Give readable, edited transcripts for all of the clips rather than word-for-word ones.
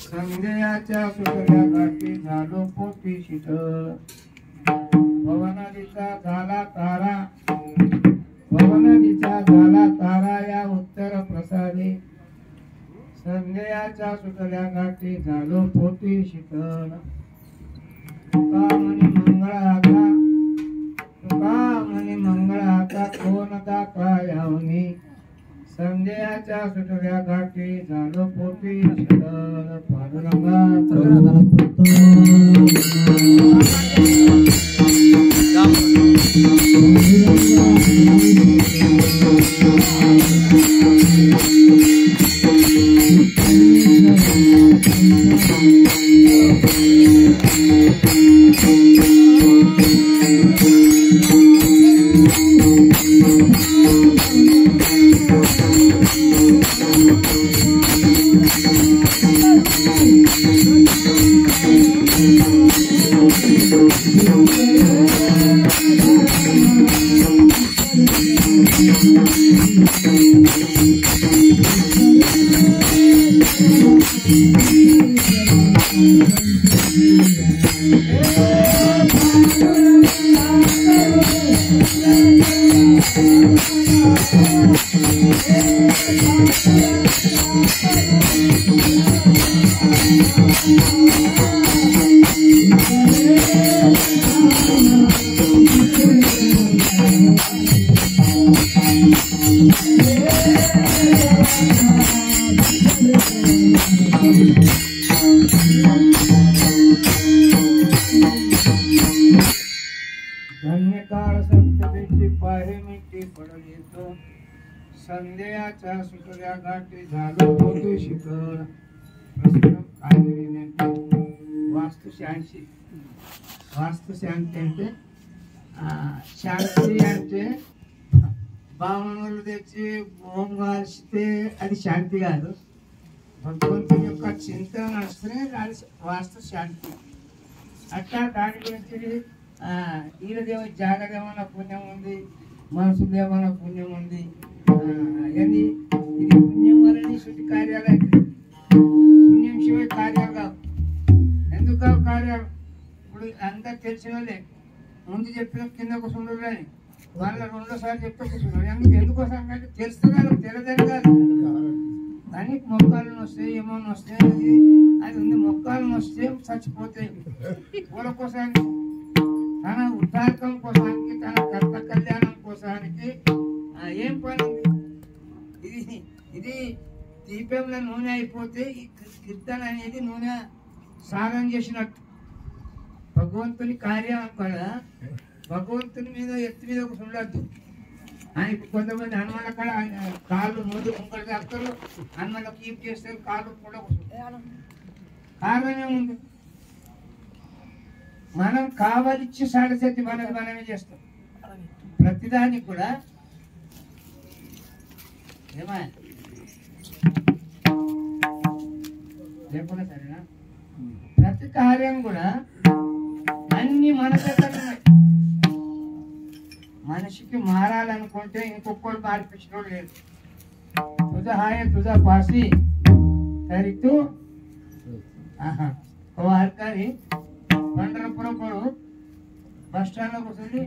संध्याच्या सुटल्या गाठी झालो पोटी शीतळ भवनदीचा झाला तारा भवनदीचा झाला तारा या उत्तर प्रसादी संध्याच्या सुटल्या गाठी झालो पोटी शीतळ तुका म्हणे मंगळाचा कोण दाखला यावनी संध्याच्या सुटल्या गाठी झालो पोटी शीतळ पांडुरंगा धन्यकाळ संततेची पाहे मिठी पडली तो संध्याच्या सुटल्या गाठी झालो पोटी शीतळ వాస్తుశాంతి అంటే శాంతి అంటే బాణములు తెచ్చి హోం కాల్చితే అది శాంతి కాదు భగవంతుని యొక్క చింతన నడుస్తూనే దాని వాస్తు శాంతి అట్లా దాని గురించి ఈయనదేమో జాగదేమన్న పుణ్యం ఉంది మనసుదేమన్న పుణ్యం ఉంది అది ఇది పుణ్యం వలని శుద్ధి కార్యాలు అయితే పుణ్యం శివ కార్యాలు కావు ఎందుకు కార్యాలు ఇప్పుడు అంతా తెలిసిన వాళ్ళే ముందు చెప్పిన కింద కూర్చుంటారు కానీ వాళ్ళ రెండోసారి చెప్తే కూర్చున్నారు ఎందుకోసం అంటే తెలుస్తుంది తెలియదని కాదు కానీ మొక్కలను వస్తాయి ఏమన్నా వస్తాయి అది ఉంది మొక్కలను వస్తే చచ్చిపోతాయి పూల కోసానికి తన ఉద్ధారకం కోసానికి తన కర్త కళ్యాణం కోసానికి ఏం పని ఇది ఇది దీపంలో నూనె అయిపోతే ఈ కీర్తన అనేది నూనె సాధన చేసినట్టు భగవంతుని కార్యం కూడా భగవంతుని మీద ఎత్తి మీద ఉండద్దు ఆయన కొంతమంది హనుమాన్ అక్కడ కాళ్ళు ముందు ముంగడు చేస్తారు హనుమాన్లో కీప్ చేస్తారు కాళ్ళు కూడా కారణం ఉంది మనం కావలిచ్చి సాడశక్తి మనమే చేస్తాం ప్రతిదానికి కూడా ఏమా లేకుండా సరేనా ప్రతి కార్యం కూడా అన్ని మన దగ్గర ఉన్నాయి మనిషికి మారాలనుకుంటే ఇంకొకటి మార్పించడం లేదు తుజ హాయ తుజ పాసి సరితూ ఓ అర్కారి పండరపురం బస్ స్టాండ్లో కూర్చొని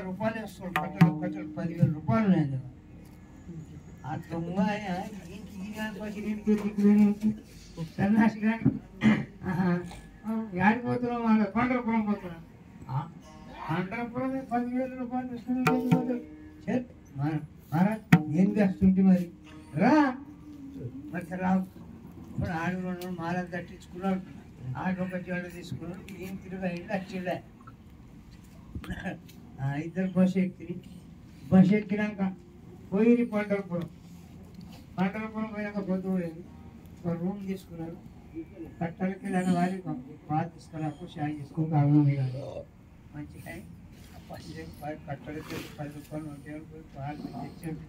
రూపాయలు వేస్తాడు కట్టలు 10,000 రూపాయలు ఉన్నాయి ఆ దొంగ సన్నాసి కానీ యాడిపోతున్నాం వాళ్ళ పండరపురం పోతున్నాం పండరపురం 10,000 రూపాయలు తీసుకుని మహారాజ్ ఏం చేస్తుంటే మరి రా మరి రావు ఇప్పుడు ఆడు మాల తట్టించుకున్నాడు ఆడు ఒక చెడు తీసుకున్నాడు ఏం తిరిగి ఇల్లు వచ్చిండే ఇద్దరు బస్ ఎక్కినాక పోయి పండరపురం పోయినాక పొద్దు పోయింది ఒక రూమ్ తీసుకున్నారు కట్టలకి దాని వారికి పాలు తీసుకురాకు షాయి చేసుకోక మంచి టైం కట్టలకి 10 రూపాయలు 1 రూపాయలు పాలు తెచ్చాడు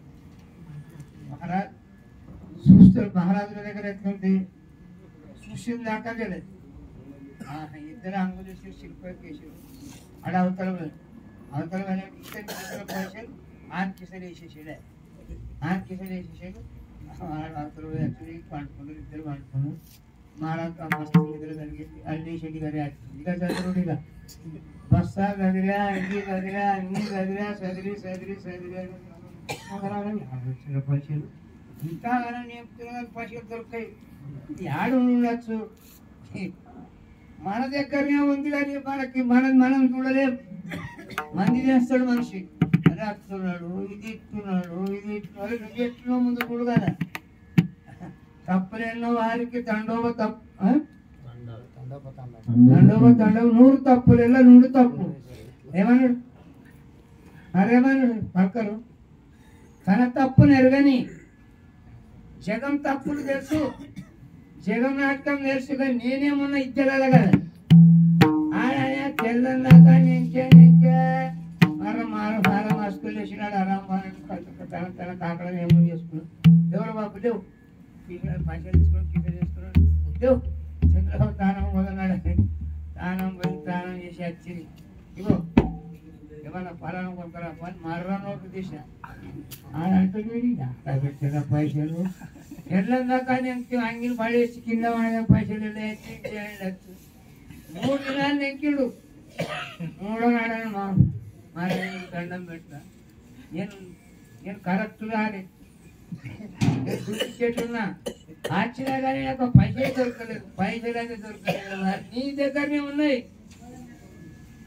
మహారాజ్ చూస్తారు మహారాజుల దగ్గర ఎట్లుంది చూసిన దాకా తెలియదు ఇద్దరు అంగులు శిల్ప కేసారు ఆడ అవతల అవతల పైసలు ఆన్ కిసలు వేసేసాడు అసలు యాక్చువల్లీ పండుకున్నారు, ఇద్దరు పండుకున్నారు. మాడంతా మస్తు నిద్ర కలిగింది. అల్లి చెడ్డి గారి ఇక చదువుడు ఇక బస్సా గదిరా అన్ని గదిరా అన్ని గదిరా చదివి చదివి చదివి వచ్చిన పైసలు ఇంకా నేర్పుతున్నా పైసలు దొరుకుతాయి. యాడు ఉండొచ్చు, మన దగ్గరనే ఉంది కానీ మనం చూడలేం. మంది చేస్తాడు మనిషి, అది అత్తున్నాడు, ఇది ఇస్తున్నాడు, ఇది ఇస్తున్నాడు. నువ్వు ఎట్లా ముందు చూడు కదా. తప్పులేనో వారికి తండోవ తప్పు, తండోవ తండవ 100 తప్పులేలా 100 తప్పు. ఏమన్నాడు మరేమన్నాడు పక్కరు, తన తప్పు నెరగని జగం తప్పులు తెలుసు, జగం నాటకం తెలుసు, కానీ నేనేమన్నా ఇద్దరాల కదా. ఆయన తెల్లందాకా నించే మారం మస్తులు వేసినాడు. తన కాకడం ఏమో చేసుకున్నాడు. ఎవరు బాబు లేవు, పైసలు తీసుకున్నాడు, కింద చేసుకున్నాడు. లేవు చంద్రబాబు తానం వదన్నాడు. తానం పోయి తానం చేసి వచ్చింది. ఇగో ఏమన్నా పలానా కొంటారా పని మర్ర నోటు తీసిన ఆయన అంటే పెట్టిన పైసలు ఎట్లందాకా నేను అంగిలు పడేసి కింద పడే పైసలు వెళ్ళచ్చు. 3 దినాలు నెక్కిడు. 3వ నాడని మరి దండం పెట్టా. నేను కరెక్ట్ రాని చెట్టున్నా ఆచినా కానీ నాకు పైసలు దొరకలేదు. పైసలు అయితే దొరకలేదు. మరి నీ దగ్గరనే ఉన్నాయి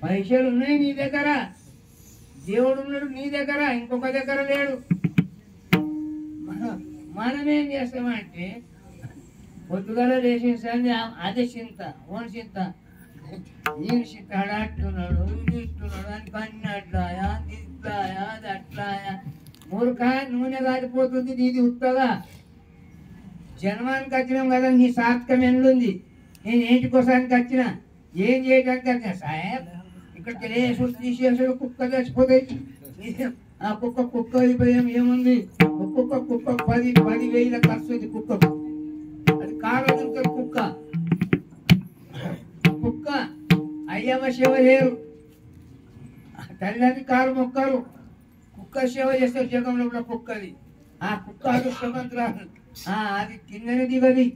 పైసలు, ఉన్నాయి నీ దగ్గర. దేవుడు ఉన్నాడు నీ దగ్గర, ఇంకొక దగ్గర లేడు. మనం ఏం చేస్తామంటే పొద్దుగల లేచింది అదే చింత, ఓన్ చింత, నేను చింత అట్లున్నాడు, ఇది ఇస్తున్నాడు అని కన్ను అట్లాయా, ఇట్లాయా, అది అట్లాయా. మూర్ఖా నూనె కాలిపోతుంది నీది ఉత్తగా. జన్మానికి వచ్చినాం కదా, నీ సార్థకం ఎన్నుంది. నేను ఏంటి కోసానికి వచ్చినా, ఏం చేయడానికి వచ్చినా సాహెబ్ ఇక్కడికి లేసుడు తీసేసుడు కుక్క చచ్చిపోతాయి. ఆ కుక్క వెళ్ళిపోయాం ఏముంది, ఒక్కొక్క కుక్క 10,000 ఖర్చు ఉంది కుక్కకు. అది కారు వదులుతారు కుక్క అయ్యమ్మ సేవ లేరు, తల్లిదండ్రి కారు మొక్కరు, కుక్క సేవ చేస్తారు జగంలో కూడా కుక్కది. ఆ కుక్క అదృష్టవంతురాలు, అది కిందనే దిగది.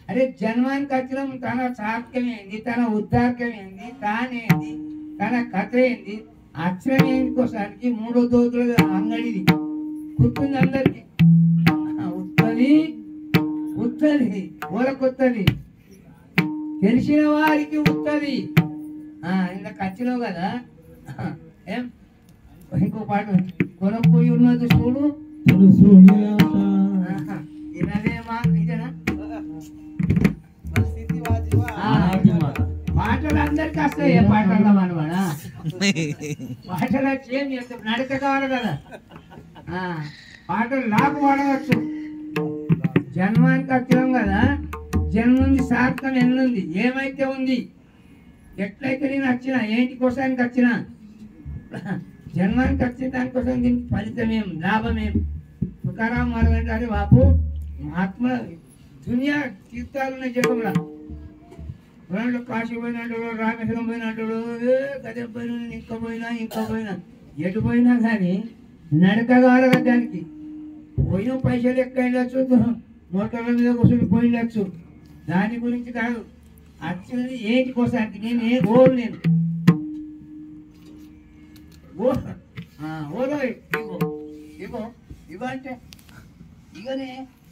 అరే జన్మానికి వచ్చినాం, తన సార్థకం ఏంది, తన ఉద్ధారకం ఏంది, తానేంది, తన కథ ఏంది, అక్షరం ఏంది కోసానికి 3వ దోతుల అంగడిది గుర్తుంది అందరికి. ఉత్తది ఊరకొత్తది, తెలిసిన వారికి ఉత్తది. ఇందాక వచ్చినావు కదా. ఏం ఇంకో పాట కొనపోయి ఉన్నది చూడు ఇదేనా పాటలు అందరికి వస్తాయి. ఏ పాటలు మనవాడా పాటలు వచ్చి ఏం చేస్తాం, నడక కావాలి కదా. పాటలు లాభ వాడవచ్చు. జన్మానికి వచ్చినాం కదా, జన్ముంది సార్థకం ఎన్నుంది, ఏమైతే ఉంది, ఎట్లయితే నేను వచ్చినా, ఏంటి కోసానికి వచ్చినా, జన్మానికి వచ్చిన దానికోసం దీనికి ఫలితమేం, లాభమేం. తుకారాం మారంటారు బాపు, ఆత్మ దునియా తీర్థాలు ఉన్నాయి జగంలో. కాశీ పోయినట్టు, రామేశ్వరం పోయినట్టు, గదే పోయినా, ఇంకా పోయినా ఎటు పోయినా కానీ నడక కావాలి దానికి. పోయిన పైసలు ఎక్క వెళ్ళచ్చు, మోటార్ల మీద కూర్చొని పోయినచ్చు, దాని గురించి కాదు. వచ్చినది ఏంటి కోసానికి, నేను ఏ గోల్ నేను ఓలో ఇగో ఇగో ఇగో అంటే ఇగనే